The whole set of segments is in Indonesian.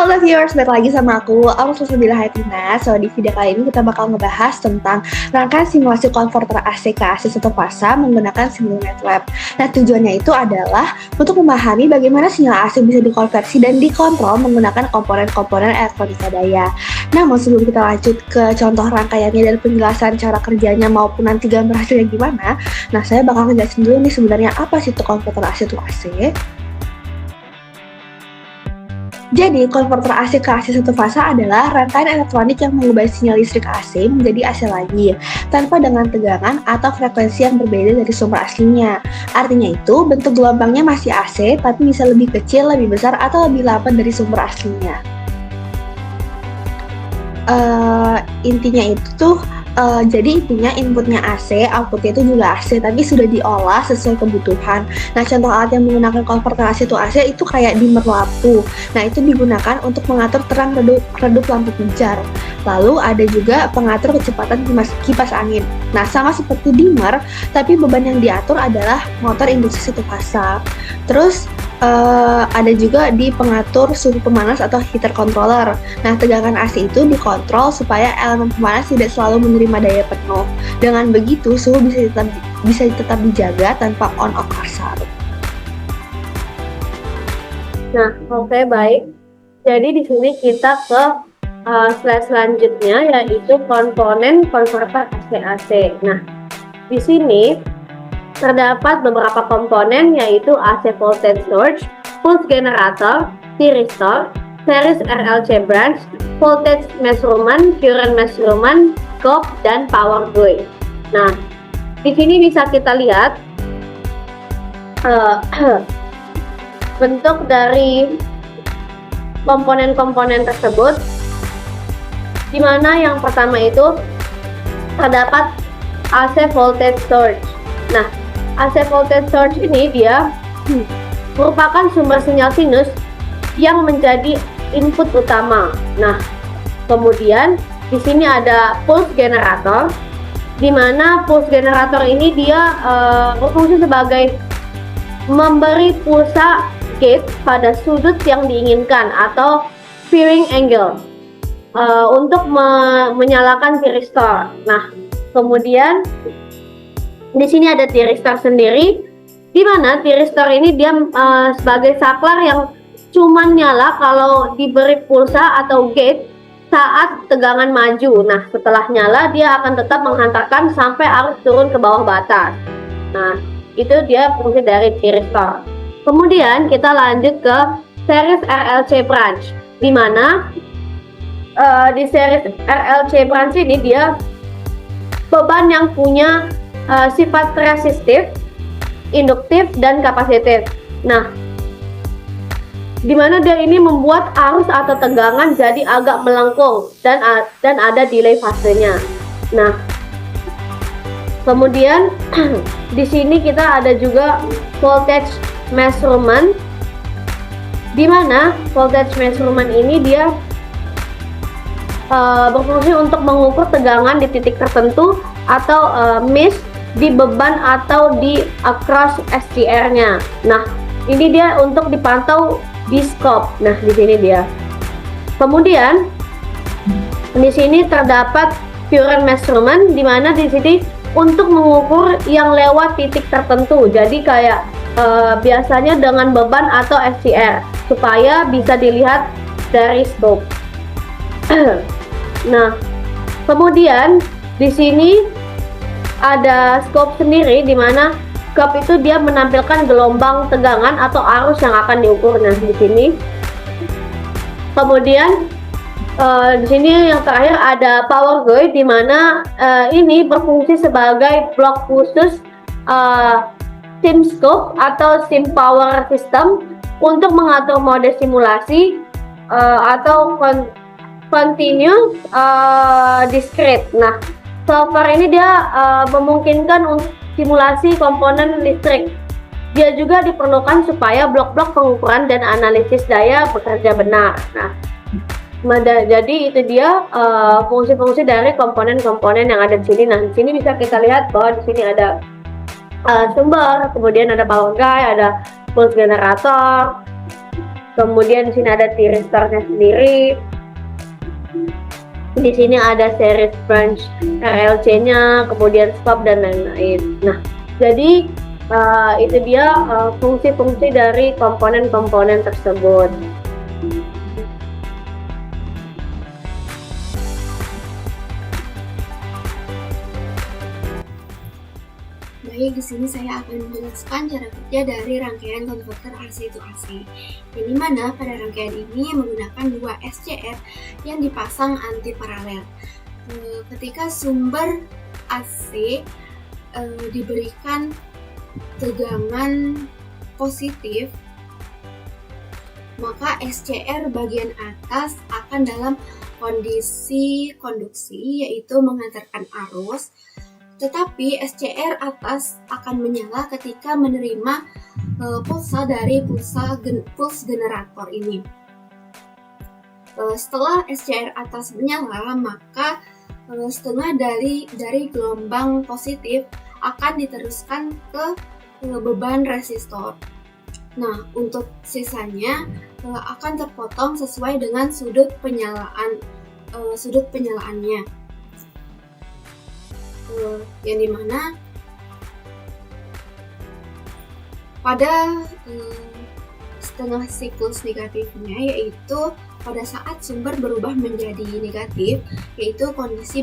Halo viewers, balik lagi sama aku Susubila Hayatina. So, di video kali ini kita bakal ngebahas tentang rangkaian simulasi konverter AC ke AC satu fasa menggunakan simbol MATLAB. Nah, tujuannya itu adalah untuk memahami bagaimana sinyal AC bisa dikonversi dan dikontrol menggunakan komponen-komponen elektronika daya. Namun sebelum kita lanjut ke contoh rangkaiannya dan penjelasan cara kerjanya maupun nanti gambar hasilnya gimana, nah saya bakal ngejelasin dulu nih sebenarnya apa sih itu konverter AC to AC. Jadi, konverter AC ke AC satu fasa adalah rangkaian elektronik yang mengubah sinyal listrik AC menjadi AC lagi, tanpa dengan tegangan atau frekuensi yang berbeda dari sumber aslinya. Artinya itu, bentuk gelombangnya masih AC, tapi bisa lebih kecil, lebih besar, atau lebih lambat dari sumber aslinya. Intinya itu tuh, jadi intinya inputnya AC, outputnya itu juga AC, tapi sudah diolah sesuai kebutuhan. Nah, contoh alat yang menggunakan konverter AC to AC itu kayak dimmer lampu. Nah, itu digunakan untuk mengatur terang redup lampu pijar. Lalu ada juga pengatur kecepatan kipas angin. Nah, sama seperti dimmer, tapi beban yang diatur adalah motor induksi satu fasa. Terus ada juga di pengatur suhu pemanas atau heater controller. Nah, tegangan AC itu dikontrol supaya elemen pemanas tidak selalu menerima daya penuh. Dengan begitu, suhu bisa tetap dijaga tanpa on-off kasar. Nah, oke, baik. Jadi di sini kita ke slide selanjutnya, yaitu komponen konverter AC-AC. Nah, di sini terdapat beberapa komponen, yaitu AC voltage source, pulse generator, thyristor, series RLC branch, voltage measurement, current measurement, scope, dan power guide. Nah, di sini bisa kita lihat bentuk dari komponen-komponen tersebut, di mana yang pertama itu terdapat AC voltage source. Nah, AC voltage source ini dia merupakan sumber sinyal sinus yang menjadi input utama. Nah, kemudian di sini ada pulse generator, di mana pulse generator ini dia berfungsi sebagai memberi pulsa gate pada sudut yang diinginkan atau firing angle untuk menyalakan thyristor. Nah, kemudian di sini ada thyristor sendiri, di mana thyristor ini dia sebagai saklar yang cuma nyala kalau diberi pulsa atau gate saat tegangan maju. Nah, setelah nyala dia akan tetap menghantarkan sampai arus turun ke bawah batas. Nah, itu dia fungsi dari thyristor. Kemudian kita lanjut ke series RLC branch, di mana di series RLC branch ini dia beban yang punya sifat resistif, induktif, dan kapasitif. Nah, di mana dia ini membuat arus atau tegangan jadi agak melengkung dan ada delay fasenya. Nah, kemudian di sini kita ada juga voltage measurement, di mana voltage measurement ini dia berfungsi untuk mengukur tegangan di titik tertentu atau miss di beban atau di across SCR-nya. Nah, ini dia untuk dipantau di scope. Nah, di sini dia. Kemudian di sini terdapat current measurement, di mana di sini untuk mengukur yang lewat titik tertentu. Jadi kayak biasanya dengan beban atau SCR supaya bisa dilihat dari scope. Nah, kemudian di sini ada scope sendiri, di mana scope itu dia menampilkan gelombang tegangan atau arus yang akan diukur. Nah, di sini. Kemudian di sini yang terakhir ada power guide, di mana ini berfungsi sebagai blok khusus sim scope atau sim power system untuk mengatur mode simulasi atau continuous discrete. Nah, software ini dia memungkinkan untuk simulasi komponen listrik. Dia juga diperlukan supaya blok-blok pengukuran dan analisis daya bekerja benar. Nah, jadi itu dia fungsi-fungsi dari komponen-komponen yang ada di sini. Nah, di sini bisa kita lihat bahwa di sini ada sumber, kemudian ada power guide, ada pulse generator, Kemudian di sini ada thyristornya sendiri. Di sini ada series branch RLC-nya, kemudian stop dan lain-lain. Nah, jadi itu dia fungsi-fungsi dari komponen-komponen tersebut. Baik, di sini saya akan menjelaskan cara kerja dari rangkaian konverter AC to AC. Yang dimana pada rangkaian ini menggunakan dua SCR yang dipasang anti paralel. Ketika sumber AC diberikan tegangan positif, maka SCR bagian atas akan dalam kondisi konduksi, yaitu menghantarkan arus. Tetapi SCR atas akan menyala ketika menerima pulsa dari puls generator ini. Setelah SCR atas menyala, maka setengah dari gelombang positif akan diteruskan ke beban resistor. Nah, untuk sisanya akan terpotong sesuai dengan sudut penyalaannya. Yang dimana pada setengah siklus negatifnya, yaitu pada saat sumber berubah menjadi negatif, yaitu kondisi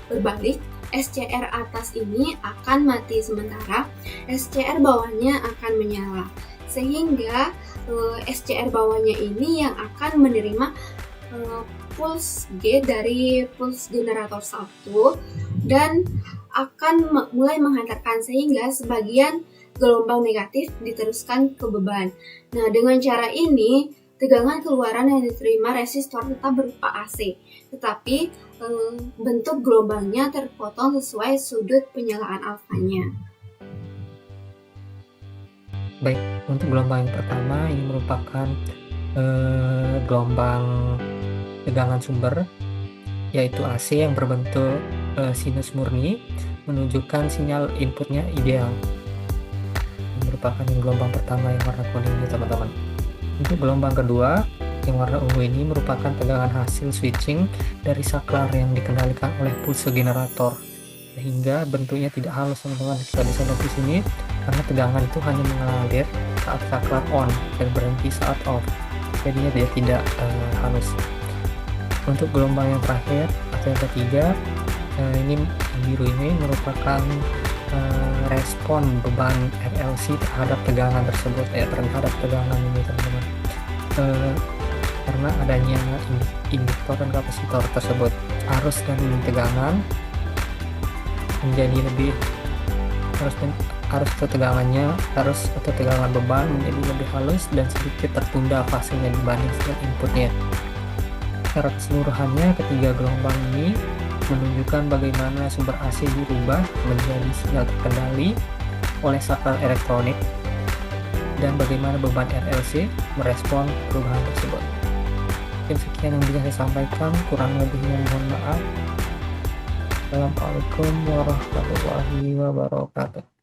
berbalik, SCR atas ini akan mati sementara, SCR bawahnya akan menyala, sehingga SCR bawahnya ini yang akan menerima puls G dari puls generator 1 dan akan mulai menghantarkan, sehingga sebagian gelombang negatif diteruskan ke beban. Nah, dengan cara ini tegangan keluaran yang diterima resistor tetap berupa AC, tetapi bentuk gelombangnya terpotong sesuai sudut penyalaan alfanya. Baik, untuk gelombang yang pertama ini merupakan gelombang tegangan sumber, yaitu AC yang berbentuk sinus murni, menunjukkan sinyal inputnya ideal. Ini merupakan gelombang pertama yang warna kuning ini, teman-teman. Untuk gelombang kedua yang warna ungu ini merupakan tegangan hasil switching dari saklar yang dikendalikan oleh pulse generator, sehingga bentuknya tidak halus, teman-teman. Kita bisa lihat di sini karena tegangan itu hanya mengalir saat saklar on dan berhenti saat off, jadinya dia tidak halus. Untuk gelombang yang terakhir atau yang ketiga, ini yang biru ini merupakan respon beban RLC terhadap tegangan tersebut, terhadap tegangan ini, teman-teman. Karena adanya induktor dan kapasitor tersebut, arus dan tegangan menjadi lebih arus atau tegangan beban menjadi lebih halus dan sedikit tertunda fasenya dibanding dengan inputnya. Secara keseluruhannya, ketiga gelombang ini menunjukkan bagaimana sumber AC dirubah menjadi sinyal terkendali oleh saklar elektronik dan bagaimana beban RLC merespon perubahan tersebut. Mungkin sekian yang bisa saya sampaikan, kurang lebihnya mohon maaf. Assalamualaikum warahmatullahi wabarakatuh.